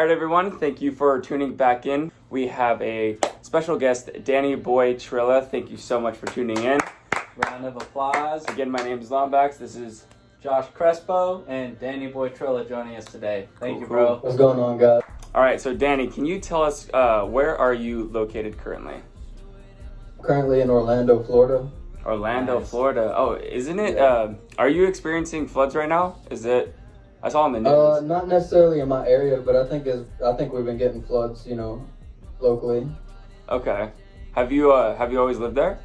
All right, everyone, thank you for tuning back in. We have a special guest, Danny Boy Trilla. Thank you so much for tuning in. Round of applause. Again, my name is Lombax. This is Josh Crespo and Danny Boy Trilla joining us today. Thank you, cool. bro. What's going on, guys? All right, so Danny, can you tell us where are you located currently? Currently in Orlando, Florida. Orlando, Nice. Florida. Oh, isn't it? Yeah. Are you experiencing floods right now? Is it? I saw on the news. Not necessarily in my area, but I think we've been getting floods, locally. Okay. Have you always lived there?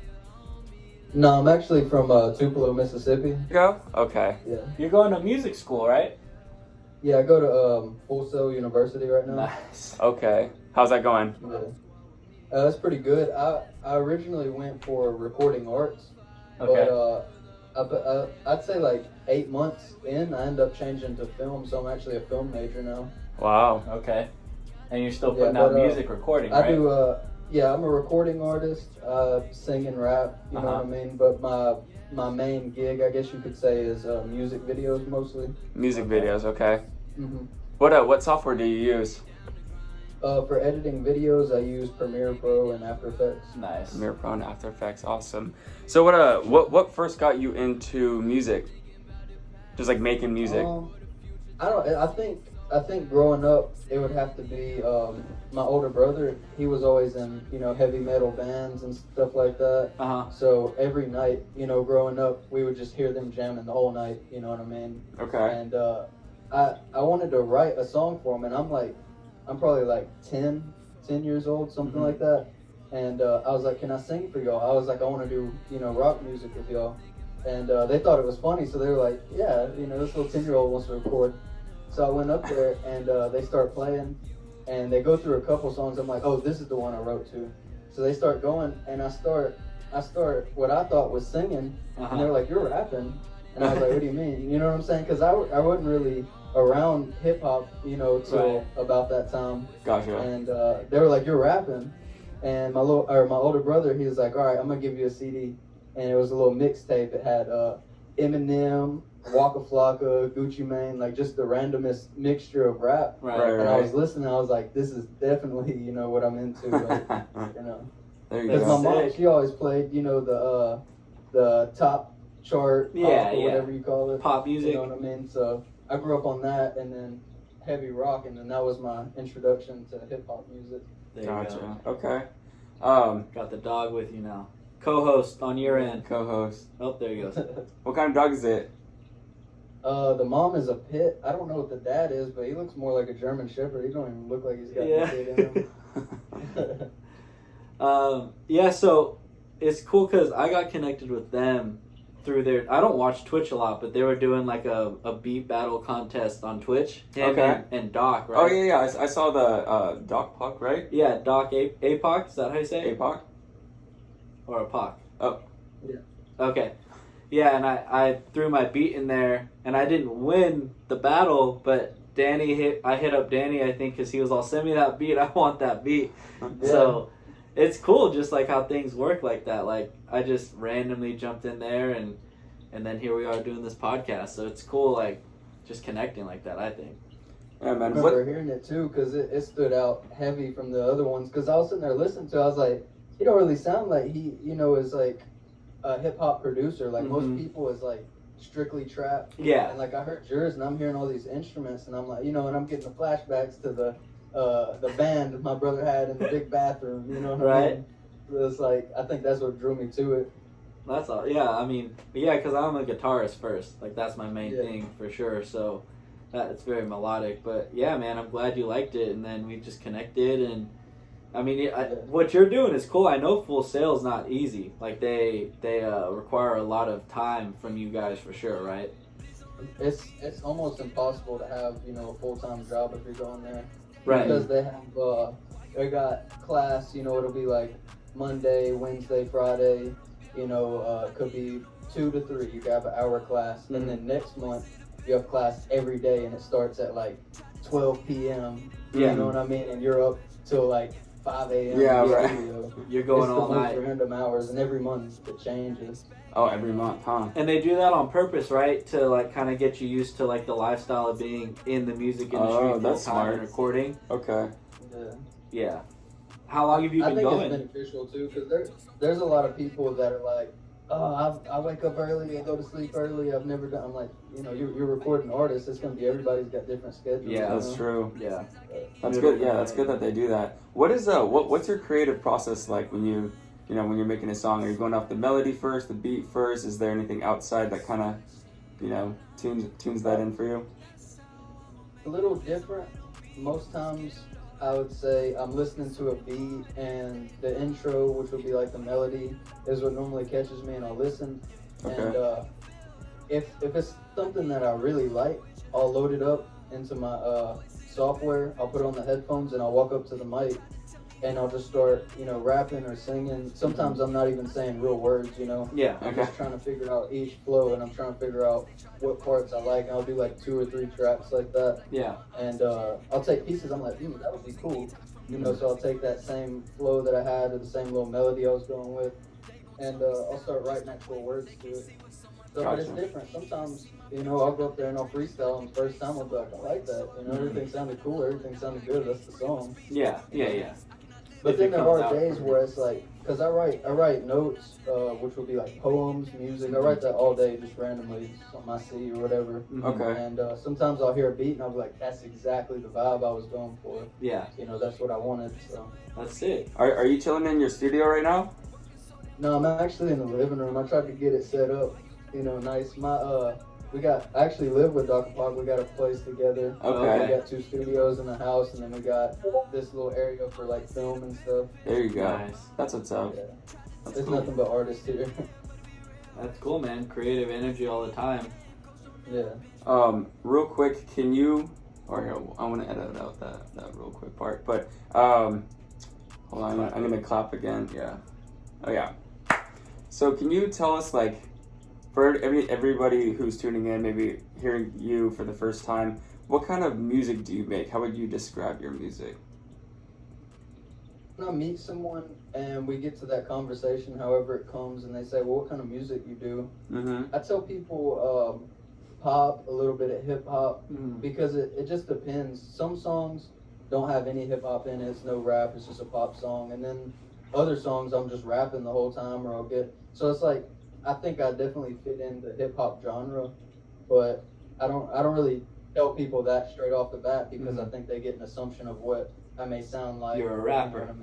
No, I'm actually from Tupelo, Mississippi. Go. Okay. Yeah. You're going to music school, right? Yeah, I go to Full Sail University right now. Nice. Okay. How's that going? Yeah. That's pretty good. I originally went for recording arts, Okay. but I'd say like 8 months in, I ended up changing to film, so I'm actually a film major now. Wow. Okay. And you're still Yeah, putting out but, music recording, right? I do. Yeah, I'm a recording artist, sing and rap. You know what I mean. But my main gig, I guess you could say, is music videos mostly. Music Okay. videos. Okay. Mm-hmm. What software do you use? For editing videos, I use Premiere Pro and After Effects. Nice. Premiere Pro and After Effects. Awesome. So what first got you into music? Just like making music. I think growing up, it would have to be my older brother. He was always in heavy metal bands and stuff like that. Uh-huh. So every night, growing up, we would just hear them jamming the whole night. You know what I mean? Okay. And I wanted to write a song for him, and I'm probably like 10 years old, something like that. And I was like, can I sing for y'all? I was like, I want to do, rock music with y'all. And they thought it was funny, so they were like, yeah, this little 10-year-old wants to record. So I went up there, and they start playing, and they go through a couple songs. I'm like, oh, this is the one I wrote to. So they start going, and I start what I thought was singing, and they were like, you're rapping. And I was like, what do you mean? You know what I'm saying? Because I wasn't really around hip hop, till about that time. Gotcha. And they were like, you're rapping. And my older brother, he was like, all right, I'm gonna give you a CD. And it was a little mixtape. It had Eminem, Waka Flocka, Gucci Mane, like just the randomest mixture of rap. Right. And I was listening, I was like, this is definitely, what I'm into. Like, There you Because go. my mom, she always played, the top chart, pop, or whatever you call it. Pop music. You know what I mean? So I grew up on that, and then heavy rock, and then that was my introduction to hip hop music. There you Gotcha. go. Okay. Got the dog with you now. Co-host on your end. Co-host. Oh, there he goes. What kind of dog is it? The mom is a pit. I don't know what the dad is, but he looks more like a German Shepherd. He don't even look like he's got anything in him. Yeah, so it's cool because I got connected with them through their. I don't watch Twitch a lot, but they were doing like a beat battle contest on Twitch. Him Okay. and Doc, right? Oh yeah. I saw the Doc Puck, right? Yeah, Doc APOC. Is that how you say it? APOC. Or a POC? Oh. Yeah. Okay. Yeah, and I threw my beat in there, and I didn't win the battle, but I hit up Danny, I think, because he was all, send me that beat, I want that beat. Yeah. So it's cool just like how things work like that. Like I just randomly jumped in there, and then here we are doing this podcast. So it's cool, like just connecting like that, I think. Yeah, I man. remember hearing it too, because it stood out heavy from the other ones. Because I was sitting there listening to it, I was like, he don't really sound like he, is like a hip hop producer. Like most people is like strictly trap. Yeah. And like I heard yours, and I'm hearing all these instruments, and I'm like, and I'm getting the flashbacks to the band my brother had in the big bathroom. You know what I mean? So it's like, I think that's what drew me to it. That's all. Yeah, I mean, yeah, because I'm a guitarist first. Like that's my main thing for sure. So it's very melodic. But yeah, man, I'm glad you liked it, and then we just connected. And I mean, what you're doing is cool. I know Full Sail's not easy. Like they require a lot of time from you guys for sure, right? It's almost impossible to have a full-time job if you're going there. Right. Because they got class. It'll be like Monday, Wednesday, Friday. Could be 2 to 3. You have an hour class, and then next month you have class every day, and it starts at like 12 p.m. You know what I mean? And you're up till like 5 a.m. Yeah, in the right. studio. You're going It's all the most night. random hours, and every month it changes. Oh, every month, huh? And they do that on purpose, right? To like kind of get you used to like the lifestyle of being in the music industry Oh, full that's time smart. and recording. Okay. Yeah. Yeah. How long have you I been think going? it's beneficial too, because there's a lot of people that are like, oh, I wake up early, I go to sleep early. I've never done. I'm like, you're recording artists. It's gonna be everybody's got different schedules. Yeah. That's true. Yeah. That's Middle good. of the Yeah, that's night. good that they do that. What is what's your creative process like when when you're making a song? Are you going off the melody first, the beat first? Is there anything outside that kind of, tunes that in for you? A little different. Most times, I would say I'm listening to a beat, and the intro, which would be like the melody, is what normally catches me, and I'll listen. Okay. And if it's something that I really like, I'll load it up into my software. I'll put on the headphones, and I'll walk up to the mic, and I'll just start, rapping or singing. Sometimes I'm not even saying real words. Yeah. I'm Okay. just trying to figure out each flow, and I'm trying to figure out what parts I like. I'll do like 2 or 3 tracks like that, Yeah. and I'll take pieces. I'm like, that would be cool, So I'll take that same flow that I had, or the same little melody I was going with, and I'll start writing actual words to it. So, but it's Gotcha. different. Sometimes, I'll go up there and I'll freestyle, and the first time I'll be like, I like that. Everything sounded cool. Everything sounded good. That's the song. Yeah. Yeah. Yeah. But If then it there comes are out days pretty where it's like, because I write notes, which will be like poems, music. I write that all day, just randomly, something I see or whatever. Okay. And sometimes I'll hear a beat and I'll be like, that's exactly the vibe I was going for. Yeah. That's what I wanted. So That's it. Are you chilling in your studio right now? no, I'm actually in the living room. I tried to get it set up, nice. I actually live with Dr. Park. We got a place together. Okay. We got 2 studios in the house, and then we got this little area for like film and stuff. There you go. Nice. That's what's up. Yeah. That's There's cool. nothing but artists here. That's cool, man. Creative energy all the time. Yeah. Real quick, can you? Or here, I want to edit out that real quick part. But hold on, I'm gonna clap again. Yeah. Oh yeah. So can you tell us, like, for everybody who's tuning in, maybe hearing you for the first time, what kind of music do you make? How would you describe your music? When I meet someone and we get to that conversation, however it comes, and they say, well, what kind of music you do? Mm-hmm. I tell people pop, a little bit of hip hop, because it just depends. Some songs don't have any hip hop in it, it's no rap, it's just a pop song. And then other songs I'm just rapping the whole time, or I'll so it's like, I think I definitely fit in the hip hop genre, but I don't really tell people that straight off the bat, because I think they get an assumption of what I may sound like. You're a rapper. You know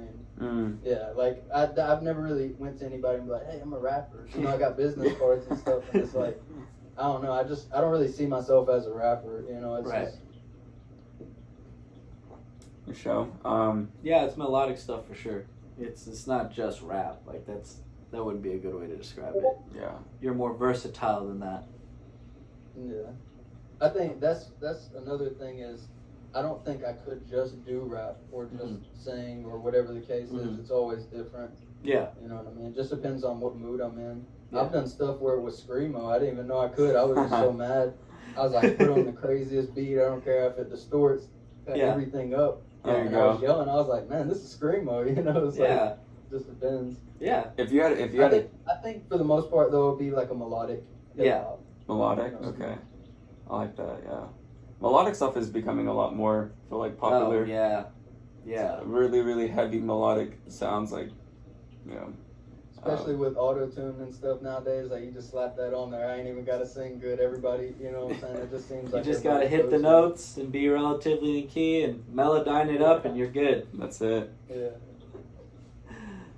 what I mean? Yeah, like I've never really went to anybody and be like, hey, I'm a rapper. I got business cards and stuff, and it's like, I don't know. I don't really see myself as a rapper. It's Right. just, Your show. Yeah, it's melodic stuff for sure. It's not just rap. Like that wouldn't be a good way to describe it. Yeah. You're more versatile than that. yeah. I think that's another thing is, I don't think I could just do rap or just sing or whatever the case is. It's always different. Yeah. You know what I mean? It just depends on what mood I'm in. Yeah. I've done stuff where it was screamo. I didn't even know I could. I was just so mad. I was like, put on the craziest beat. I don't care if it distorts, cut Yeah. everything up. There you and go. I was yelling. I was like, man, this is screamo. It's like, Yeah. just depends. Yeah. If you had I think for the most part though, it'd be like a melodic hip-hop. melodic, okay, I like that. Yeah, melodic stuff is becoming a lot more, I feel like, popular. Oh, yeah. Yeah. Really, really heavy melodic sounds, like, Especially with auto-tune and stuff nowadays, like you just slap that on there. I ain't even got to sing good. Everybody, you know what I'm saying? It just seems You like just gotta everybody hit the goes to- notes and be relatively in key and melodyne it up, and you're good. That's it. Yeah.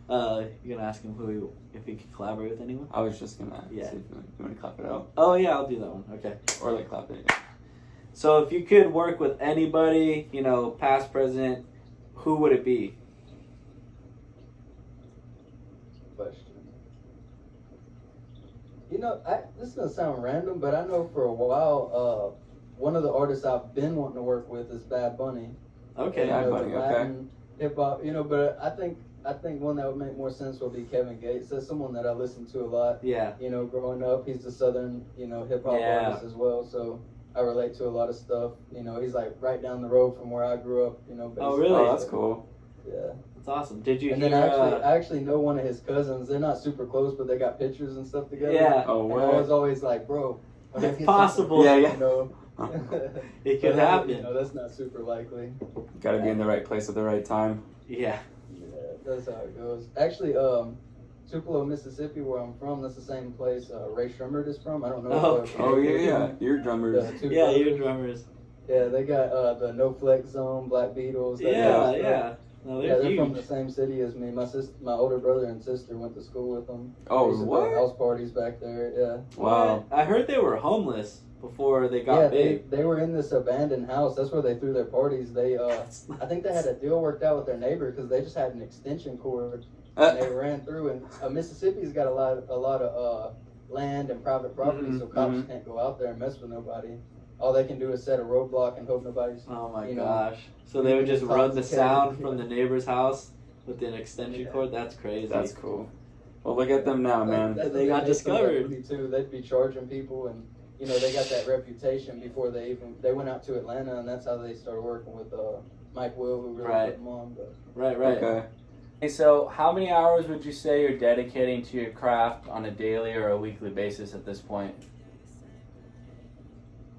You're gonna ask him if he could collaborate with anyone? I was just gonna Yeah. see if you want to clap it out Oh yeah, I'll do that one. Okay. or like clap it. So if you could work with anybody, past, present, who would it be? Question. This is gonna sound random, but I know for a while, one of the artists I've been wanting to work with is Bad Bunny. Okay. Bad The Bunny, okay. Latin hip hop, but I think one that would make more sense would be Kevin Gates. That's someone that I listen to a lot. Yeah. Growing up, he's a southern, hip hop Yeah. artist as well. So I relate to a lot of stuff. He's like right down the road from where I grew up. Oh, basically. really? Oh, that's cool. Yeah. That's awesome. Did you And hear? then I actually know one of his cousins. They're not super close, but they got pictures and stuff together. Yeah. Oh, And what? I was always like, bro, when I If get possible. something, Yeah. you know. It could But, happen. You know, that's not super likely. Gotta be in the right place at the right time. Yeah. Yeah, that's how it goes. Actually, Tupelo, Mississippi, where I'm from, that's the same place Ray Shremmerd is from. I don't know. Okay. Oh yeah. Your drummers. The two Yeah, brothers. your drummers. Yeah, they got the No Flex Zone, Black Beatles. that Yeah, kind of stuff. yeah. No, Yeah, they're they're huge. from the same city as me. My older brother and sister went to school with them. Oh, They used to what? throw house parties back there. Yeah. Wow. I heard they were homeless before they got Yeah, big. they were in this abandoned house. That's where they threw their parties. They I think they had a deal worked out with their neighbor because they just had an extension cord and they ran through. And Mississippi's got a lot of land and private property, so cops mhm. can't go out there and mess with nobody. All they can do is set a roadblock and hope nobody's. Oh my you know, gosh. So they would just run the intoxicated, sound yeah. from the neighbor's house with an extension Yeah. cord? That's crazy. That's cool. Well, look at them now, man. That's They what got made some discovered. equity, too. They'd be charging people, and you know they got that reputation before they went out to Atlanta, and that's how they started working with Mike Will, who really Right. put them on. But Right, right. Okay. Okay, so how many hours would you say you're dedicating to your craft on a daily or a weekly basis at this point?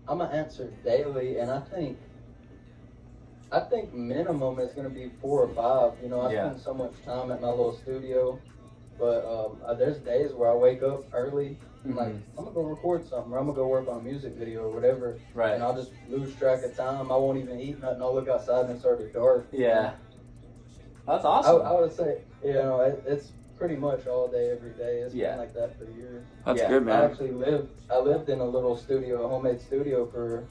I'm gonna answer daily, and I think minimum is gonna be 4 or 5. You know, I Yeah. spend so much time at my little studio, but there's days where I wake up early. I'm like, I'm gonna go record something, or I'm gonna go work on a music video or whatever, Right. and I'll just lose track of time. I won't even eat nothing. I'll look outside and it's already dark. Yeah. That's I awesome. would say, you know, it's pretty much all day, every day. It's Yeah. been like that for years. That's Yeah. good, I man. actually lived in a little studio, a homemade studio for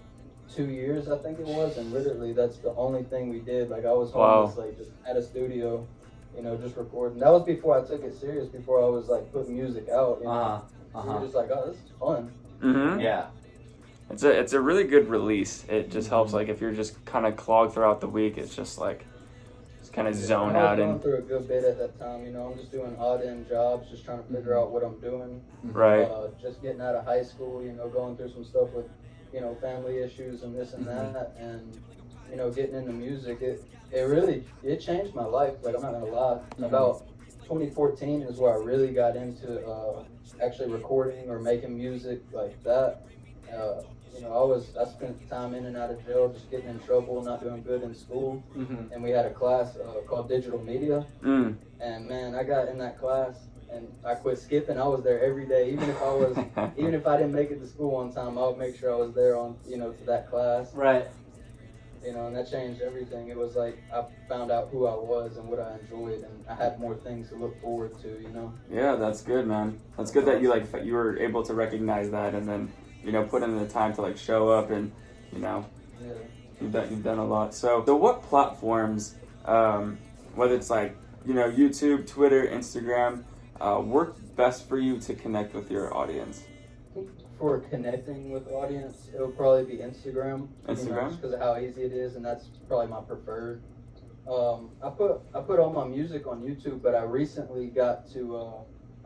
2 years, I think it was, and literally that's the only thing we did. Like I was homeless, like just at a studio, you know, just recording. That was before I took it serious, before I was like putting music out. You know? Uh-huh. We Uh-huh. were just like, oh, this is fun. Mm-hmm. Yeah. It's a really good release. It just helps, like, if you're just kind of clogged throughout the week, it's just like, just kind of zone I out was going and through a good bit at that time. You know, I'm just doing odd end jobs, just trying to figure out what I'm doing. right. Just getting out of high school, you know, going through some stuff with, you know, family issues and this and that, and you know, getting into music. It really changed my life. Like I'm not gonna lie. About 2014 is where I really got into actually recording or making music like that. You know, I spent time in and out of jail, just getting in trouble, not doing good in school, Mm-hmm. and we had a class called digital media. Mm. And man, I got in that class and I quit skipping. I was there every day, even if I didn't make it to school on time, I would make sure I was there on, you know, to that class. Right. You know, and that changed everything. It was like I found out who I was and what I enjoyed, and I had more things to look forward to. You know. Yeah, that's good, man. That's good that you were able to recognize that and then, you know, put in the time to like show up and, you know, Yeah. you've done a lot. So what platforms, whether it's like, you know, YouTube, Twitter, Instagram, work best for you to connect with your audience? For connecting with audience, it'll probably be Instagram. You know, Instagram? just because of how easy it is, and that's probably my preferred. I put all my music on YouTube, but I recently got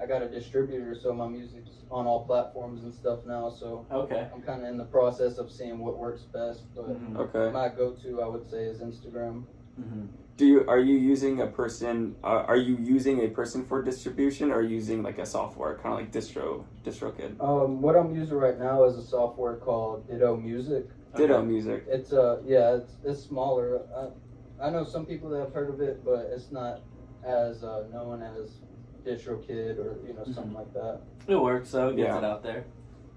I got a distributor, so my music's on all platforms and stuff now. So Okay. I'm kind of in the process of seeing what works best. But Okay. my go-to, I would say, is Instagram. Mm-hmm. Are you using a person? Are you using a person for distribution, or are you using like a software, kind of like DistroKid? What I'm using right now is a software called Ditto Music. Ditto Music. It's it's smaller. I know some people that have heard of it, but it's not as known as DistroKid or something like that. It works, so it gets Yeah. it out there.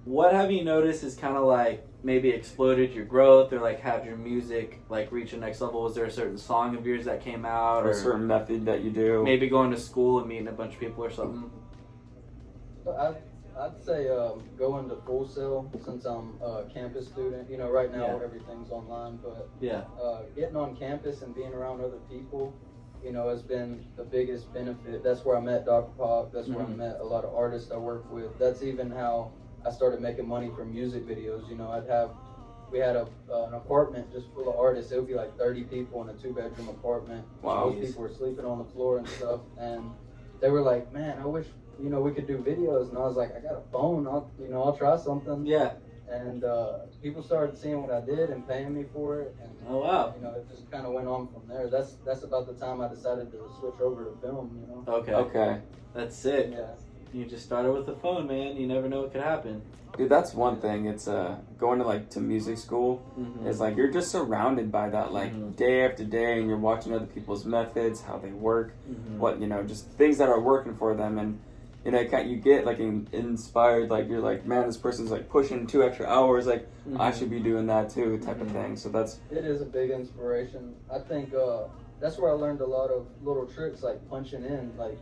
What have you noticed is kind of like maybe exploded your growth or like had your music like reach a next level? Was there a certain song of yours that came out, Or or a certain method that you do? maybe going to school and meeting a bunch of people or something? I'd say going to Full Sail since I'm a campus student. You know, right now Yeah. everything's online, but Yeah. getting on campus and being around other people, you know, has been the biggest benefit. That's where I met Dr. Pop. That's where I met a lot of artists I work with. That's even how I started making money from music videos. You know, we had an apartment just full of artists. It would be like 30 people in a 2-bedroom apartment. Wow. Most people were sleeping on the floor and stuff. And they were like, man, I wish, we could do videos. And I was like, I got a phone. I'll try something. Yeah. and people started seeing what I did and paying me for it. And, Oh wow. you know, it just kind of went on from there. That's about the time I decided to switch over to film. You know. Okay. Okay. That's sick. Yeah. You just started with the phone, man. You never know what could happen. Dude, that's one thing. It's going to like to music school. Mm-hmm. It's like you're just surrounded by that like Mhm. day after day, and you're watching other people's methods, how they work, Mhm. what just things that are working for them, and you get like inspired. Like you're like, man, this person's like pushing 2 extra hours. Like I Mhm. should be doing that too, type of Mhm. thing. So that's It is a big inspiration. I think that's where I learned a lot of little tricks like punching in. Like,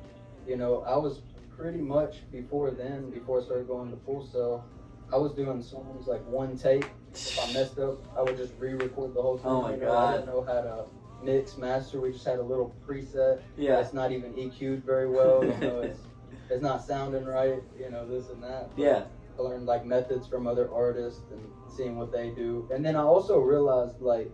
you know, I was pretty much before I started going to Full Sail, I was doing songs like one take. If I messed up, I would just re-record the whole thing. Oh my You know, God. I didn't know how to mix, master. We just had a little preset. Yeah. It's not even EQ'd very well. You know, it's not sounding right. You know, this and that. But Yeah. I learned like methods from other artists and seeing what they do. And then I also realized like,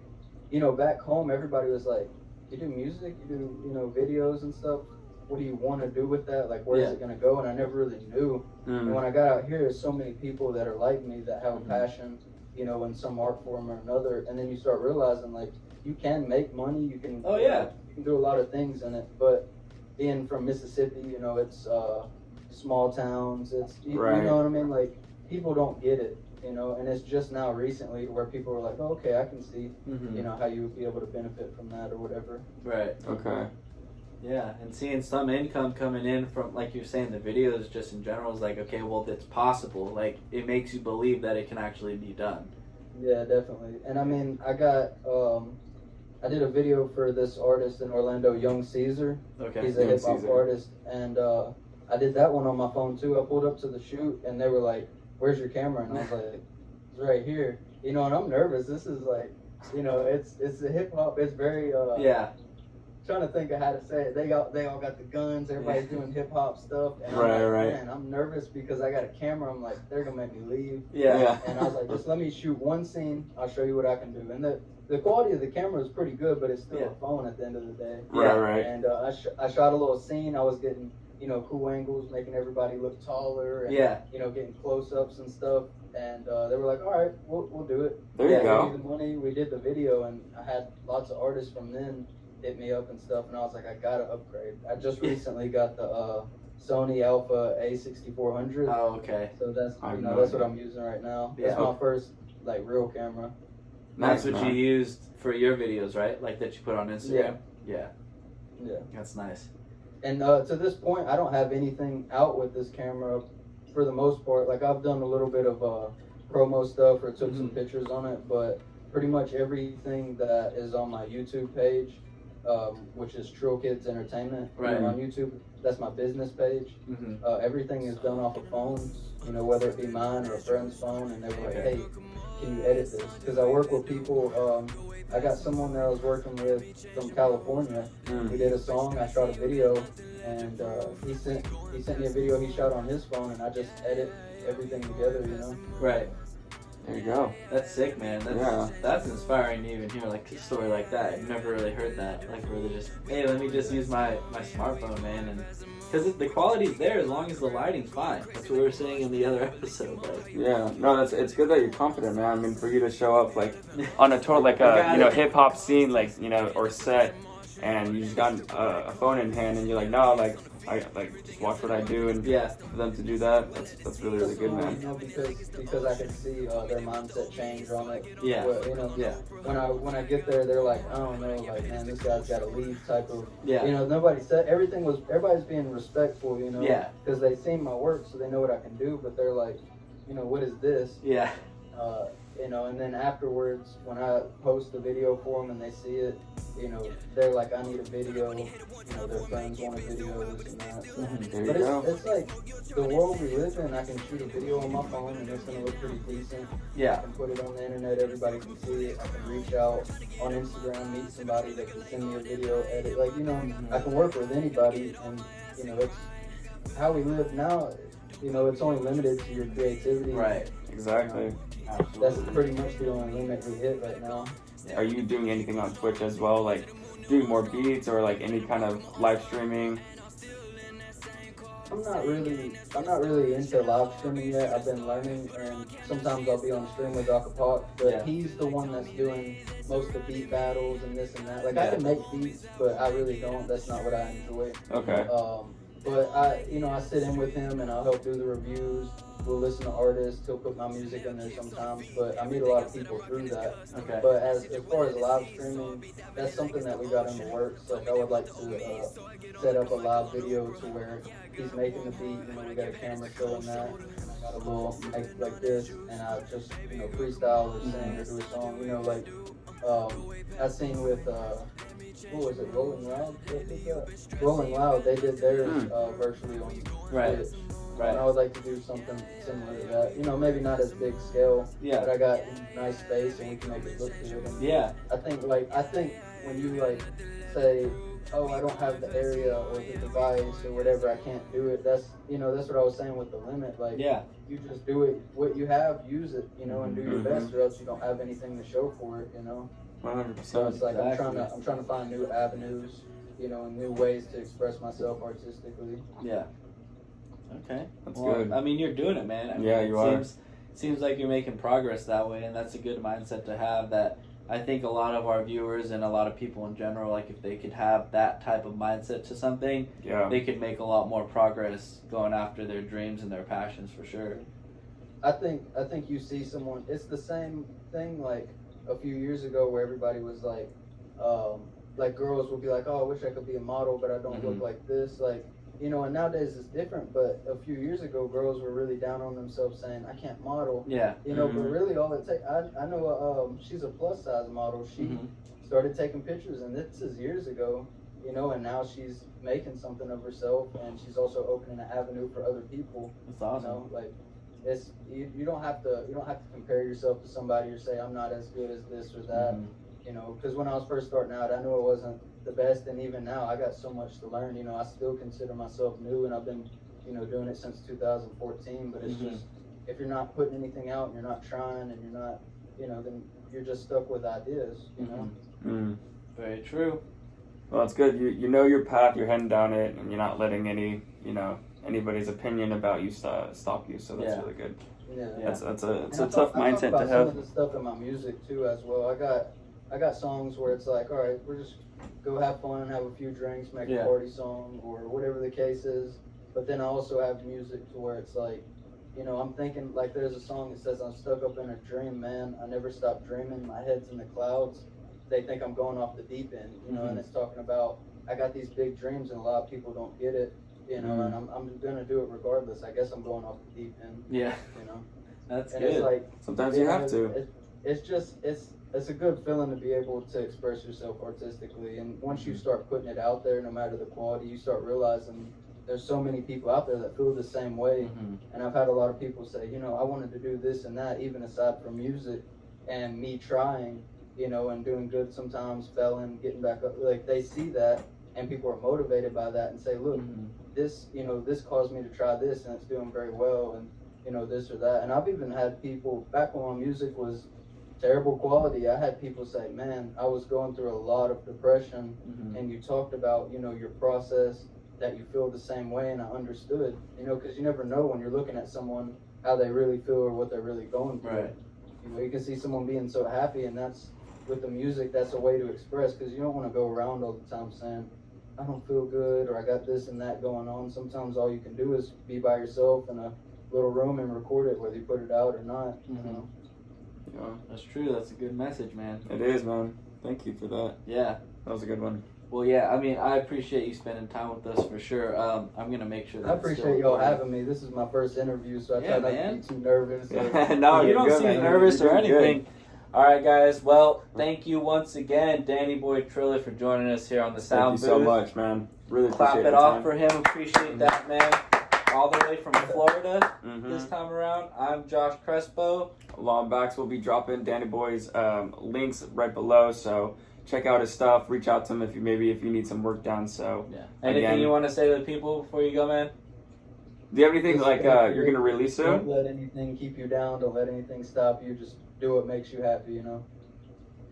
you know, back home everybody was like, you do music, you do, you know, videos and stuff. What do you want to do with that? Like, where's Yeah. it going to go? And I never really knew. And when I got out here, there's so many people that are like me that have a Mhm. passion, you know, in some art form or another. And then you start realizing like, you can make money. You can, Oh, yeah. you can do a lot of things in it. But being from Mississippi, you know, it's small towns. It's you Right. know what I mean. Like people don't get it, you know. And it's just now recently where people are like, oh, okay, I can see, Mhm. you know, how you would be able to benefit from that or whatever. Right. okay. Yeah, and seeing some income coming in from, like you're saying, the videos just in general is like, okay, well, it's possible. Like, it makes you believe that it can actually be done. Yeah, definitely. And I mean, I got I did a video for this artist in Orlando, Young Caesar. Okay. He's a Young hip hop Caesar. artist, and I did that one on my phone too. I pulled up to the shoot, and they were like, "Where's your camera?" And I was like, "It's right here." You know, and I'm nervous. This is like, you know, it's a hip hop. It's very Yeah. trying to think of how to say it. They all got the guns. Everybody's doing hip hop stuff, and Right, I'm like, right. man, I'm nervous because I got a camera. I'm like, they're gonna make me leave. Yeah. And I was like, just let me shoot one scene. I'll show you what I can do. And the quality of the camera is pretty good, but it's still Yeah. a phone at the end of the day. Right, right. And I shot a little scene. I was getting, you know, cool angles, making everybody look taller, and Yeah. you know, getting close-ups and stuff. And they were like, all right, we'll do it. There you They go. gave me the money. We did the video, and I had lots of artists from then hit me up and stuff, and I was like, I gotta upgrade. I just recently got the Sony Alpha A6400. Oh, okay. So that's I you know know that's that. what I'm using right now. Yeah. That's my first like real camera. That's what man. you used for your videos, right? Like that you put on Instagram? Yeah. Yeah. That's nice. And to this point, I don't have anything out with this camera for the most part. Like I've done a little bit of promo stuff or took some Mhm. pictures on it, but pretty much everything that is on my YouTube page, which is Trill Kids Entertainment, you know, Right. on YouTube, that's my business page. Mm-hmm. Everything is done off a phone, you know, whether it be mine or a friend's phone, and they were like, Okay. hey, can you edit this? Because I work with people, I got someone that I was working with from California. We did a song, I shot a video, and he sent me a video he shot on his phone, and I just edit everything together, you know? Right. There you go. That's sick, man. Yeah. That's inspiring to even hear like a story like that. I've never really heard that. Like where they just, hey, let me just use my smartphone, man, and because the quality's there as long as the lighting's fine. That's what we were saying in the other episode. Like, Yeah, no, it's good that you're confident, man. I mean, for you to show up like on a total like I got it. hip hop scene, like or set, and you just got a phone in hand, and you're like, no, like I just watch what I do, and yeah, for them to do that, that's really good, You man. know, because I could see their mindset change on it. Yeah. Well, you know, yeah, when I get there, they're like, I don't know, like, man, this guy's got to leave type of. yeah, You know, everybody's being respectful, you know. Yeah. Because they see my work, so they know what I can do. But they're like, you know, what is this? yeah, You know, and then afterwards, when I post the video for them and they see it, you know, they're like, I need a video. You know, their friends want a video, this and that. So. Mhm. There you But go. it's like the world we live in. I can shoot a video on my phone and it's gonna look pretty decent. I yeah, can put it on the internet. Everybody can see it. I can reach out on Instagram, meet somebody that can send me a video, edit. Like, you know, I can work with anybody, and you know, it's how we live now. You know, it's only limited to your creativity. right, Exactly. That's absolutely. pretty much the only limit we hit right now. Are you doing anything on Twitch as well, like doing more beats or like any kind of live streaming? I'm not really into live streaming yet. I've been learning, and sometimes I'll be on stream with Dr. Park, but Yeah. he's the one that's doing most of the beat battles and this and that. Like I Yeah. can make beats, but I really don't. That's not what I enjoy. Okay. But I sit in with him and I'll help do the reviews. We'll listen to artists. He'll put my music in there sometimes, but I meet a lot of people through that. Okay. But as far as live streaming, that's something that we got in the works. Like I would like to set up a live video to where he's making the beat. We got a camera showing that, and I got a little mic like this, and I just freestyle or sing or do a song. Like I sing with. What was it, Rolling Loud? Rolling Loud, they did theirs virtually on Twitch. Right. And I would like to do something similar to that. Maybe not as big scale, Yeah. but I got nice space and we can make it look good. And Yeah. I think when you say, oh, I don't have the area or the device or whatever, I can't do it. That's what I was saying with the limit. Like, Yeah. you just do it. What you have, use it. And do your best, or else you don't have anything to show for it. 100%. So it's like Exactly. I'm trying to find new avenues, and new ways to express myself artistically. Yeah. Okay. That's well, good. I mean, you're doing it, man. I mean, Yeah, you are. Seems like you're making progress that way, and that's a good mindset to have. That I think a lot of our viewers and a lot of people in general, like if they could have that type of mindset to something, Yeah. they could make a lot more progress going after their dreams and their passions for sure. I think you see someone. It's the same thing like a few years ago where everybody was like girls would be like, oh, I wish I could be a model, but I don't look like this. And nowadays it's different. But a few years ago, girls were really down on themselves, saying, I can't model. Yeah. But really all it takes. I know she's a plus size model. She started taking pictures, and this is years ago. And now she's making something of herself, and she's also opening an avenue for other people. That's awesome. It's you don't have to compare yourself to somebody or say I'm not as good as this or that. Because when I was first starting out, I knew I wasn't the best, and even now I got so much to learn. I still consider myself new, and I've been doing it since 2014. But it's just if you're not putting anything out and you're not trying and you're not then you're just stuck with ideas. Very true. Well, it's good. You know your path. You're heading down it, and you're not letting anybody's opinion about you stop you. So that's really good. Yeah. It's a And tough I talk mindset about to some have. of the stuff in my music too as well. I got songs where it's like, all right, we're just go have fun, have a few drinks, make a party song or whatever the case is. But then I also have music to where it's like, I'm thinking like there's a song that says I'm stuck up in a dream, man. I never stop dreaming. My head's in the clouds. They think I'm going off the deep end, and it's talking about I got these big dreams and a lot of people don't get it, and I'm gonna do it regardless. I guess I'm going off the deep end. Yeah. That's And good. it's like Sometimes you have to. It's a good feeling to be able to express yourself artistically, and once you start putting it out there, no matter the quality, you start realizing there's so many people out there that feel the same way. And I've had a lot of people say, I wanted to do this and that, even aside from music, and me trying, and doing good sometimes, failing, getting back up. Like they see that, and people are motivated by that, and say, look, this caused me to try this, and it's doing very well, and this or that. And I've even had people back when my music was terrible quality. I had people say, man, I was going through a lot of depression, and you talked about your process, that you feel the same way, and I understood, because you never know when you're looking at someone how they really feel or what they're really going through. Right. You can see someone being so happy, and that's with the music, that's a way to express, because you don't want to go around all the time saying, I don't feel good, or I got this and that going on. Sometimes all you can do is be by yourself in a little room and record it, whether you put it out or not. Yeah. That's true. That's a good message, man. It is, man. Thank you for that. Yeah. That was a good one. Well, yeah, I mean, I appreciate you spending time with us for sure. I'm going to make sure that I it's still appreciate y'all recorded. having me. This is my first interview, so I Yeah, try not man. to be too nervous. No, you you're don't good, seem man. nervous You're or doing good. anything. All right, guys. Well, thank you once again, Danny Boy Trilla, for joining us here on the Thank sound you booth. so much, man. Really Clap appreciate it your off time. for him. Appreciate that, man. All the way from Florida Mhm. this time around. I'm Josh Crespo. Long backs will be dropping Danny Boy's links right below, so check out his stuff. Reach out to him if you need some work done. So, Yeah. Anything Again. you want to say to the people before you go, man? do you have anything Just like you're gonna release Don't soon? let anything keep you down. Don't let anything stop you. Just do what makes you happy.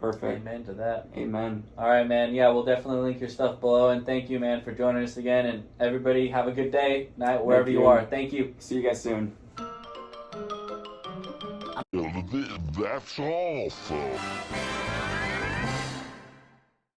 Perfect. Amen to that. Amen. All right, man. Yeah, we'll definitely link your stuff below. And thank you, man, for joining us again. And everybody, have a good day, night, wherever Thank you you. are. Thank you. See you guys soon. That's all, folks.